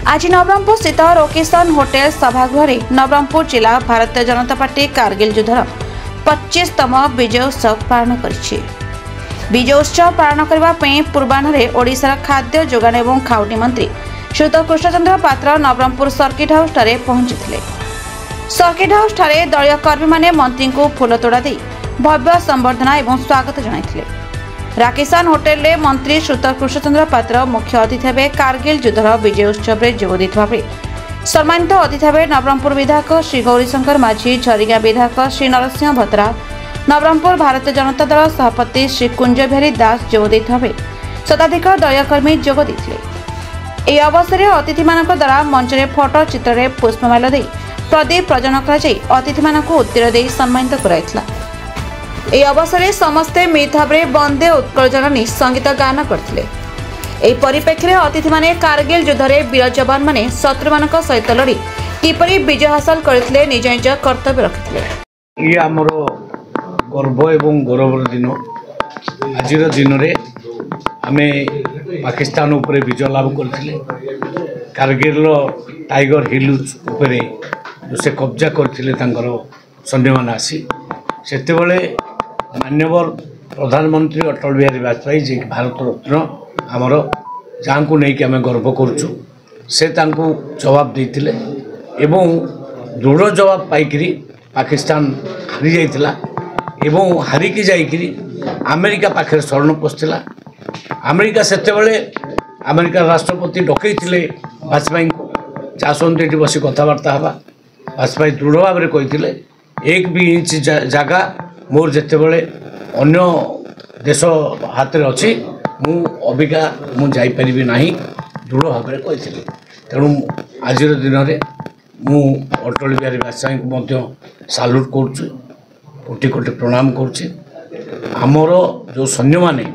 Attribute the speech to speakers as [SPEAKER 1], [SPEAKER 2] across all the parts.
[SPEAKER 1] आज नवरंगपुर स्थित रोकेशन होटेल सभागृह नवरंगपुर जिला भारतीय जनता पार्टी कारगिल युद्धर 25तम विजय उत्सव पालन कर विजय उत्सव पालन करने पूर्वाह्न ओडिशार खाद्य जोगाण और खाउटी मंत्री श्रीयुत कृष्णचंद्र पात्र नवरंगपुर सर्किट हाउस पहुंची। सर्किट हाउस दलीय कर्मी माने मंत्री को फूलतोड़ा दे भव्य संबर्धना और स्वागत जनाइथिले। राकेशान होटेल रे मंत्री श्रीयुत कृष्णचंद्र पात्र मुख्य अतिथि भाव कारगिल युद्धर विजय उत्सव में जोग देथिबा बेले सम्मानित अतिथि भाव नवरंगपुर विधायक श्री गौरीशंकर माझी, झरिगाँ विधायक श्री नरसिंह भत्रा, नवरंगपुर भारतीय जनता दल सभापति श्री कुंज बिहारी दास जोग देथिबा बेले शताधिक दलीय कर्मी जोग देथिले। ଏହି ଅବସରରେ ଅତିଥିମାନଙ୍କ ଦ୍ୱାରା ମଞ୍ଚରେ ଫଟୋ ଚିତ୍ରରେ ପୁଷ୍ପମାଲ୍ୟ ଦେଇ ପ୍ରଦୀପ ପ୍ରଜ୍ୱଳନ କରାଯାଇ ଅତିଥିମାନଙ୍କୁ ଉତ୍ତୀର୍ଣ୍ଣ ଦେଇ ସମ୍ମାନିତ କରାଯାଇଥିଲା। ଏହି ଅବସରରେ ସମସ୍ତେ ମିଳିତ ଭାବରେ ବନ୍ଦେ ଉତ୍କଳ ଜନନୀ ସଙ୍ଗୀତ ଗାନ କରିଥିଲେ। ଏହି ପରିପ୍ରେକ୍ଷୀରେ ଅତିଥିମାନେ कारगिल ଯୁଦ୍ଧରେ ବୀର ଯବାନମାନେ ଶତ୍ରୁମାନଙ୍କ ସହିତ ଲଢ଼ି କିପରି ବିଜୟ ହାସଲ କରିଥିଲେ ନିଜ ନିଜ କର୍ତ୍ତବ୍ୟ ରଖିଥିଲେ।
[SPEAKER 2] ये आमर गर्व एवं गौरवर दिन आजिर दिन में आम पाकिस्तान उपरे विजय लाभ करथिले। कारगिल टाइगर हिल उपरे जो से कब्जा करथिले तांकर सैन्य मान आसी सेतेबेले माननीय प्रधानमंत्री अटल बिहारी वाजपेयी जे भारत रत्न आमर जहाँ को लेकिन आम गर्व करुचु से तांको जवाब देथिले एवं दृढ़ जवाब पाइकरी पाकिस्तान हारी जाइथिला एवं हारिकी जाइकरी अमेरिका पाखे शरण पशिला। अमेरिका सेतेबेले अमेरिका राष्ट्रपति डकईथिले वाजपेयी को चाहते ये बस कथबार्ता हवा। वाजपेयी दृढ़ भाव में कही एक भी इंच जगह मोर जितेबले अन्य देश हाथ में अच्छी मु अबिका मुझे ना दृढ़ भाव में कही। तेणु आज दिन में मु अटल बिहारी वाजपेयी को साल्यूट करुच्ची, कोटि कोटि प्रणाम करुच्ची। आमर जो सैन्य माने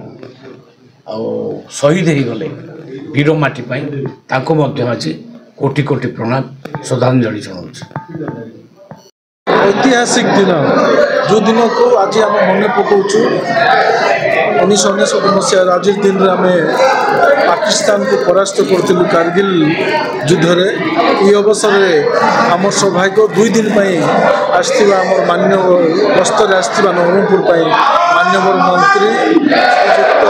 [SPEAKER 2] शहीद हो गले वीर माटी ताको आज कोटि कोटि प्रणाम श्रद्धांजलि जनाऊँ।
[SPEAKER 3] ऐतिहासिक दिन जो दिन को आज आम मन पकाऊँ 1999 मसीहार आज दिन में आम पाकिस्तान को परास्त करूँ कारगिल युद्ध रे। ये अवसर में आम सौभाग्य 2 दिन आसथिबा आम मान्य गस्तर आसथिबा नवरंगपुर मान्य मंत्री श्रीयुक्त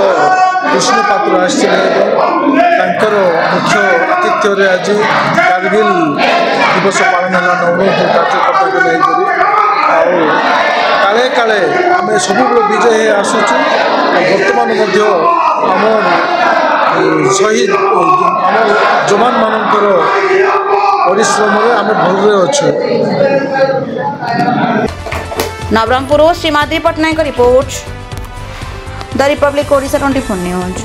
[SPEAKER 3] कृष्ण पात्र आसथिले मुख्य आतिथ्य आज कारगिल दिवस पालन है नवरंगपुर कार्यकर्ता नहीं काले काले आम सब विजय आसुचु। बर्तमान आम शहीद आम जवान मानकर परिश्रम आम भल अच्छु।
[SPEAKER 1] Nabarangpur Shri Madhuri Pattnaik report the Republic Odisha 24 news.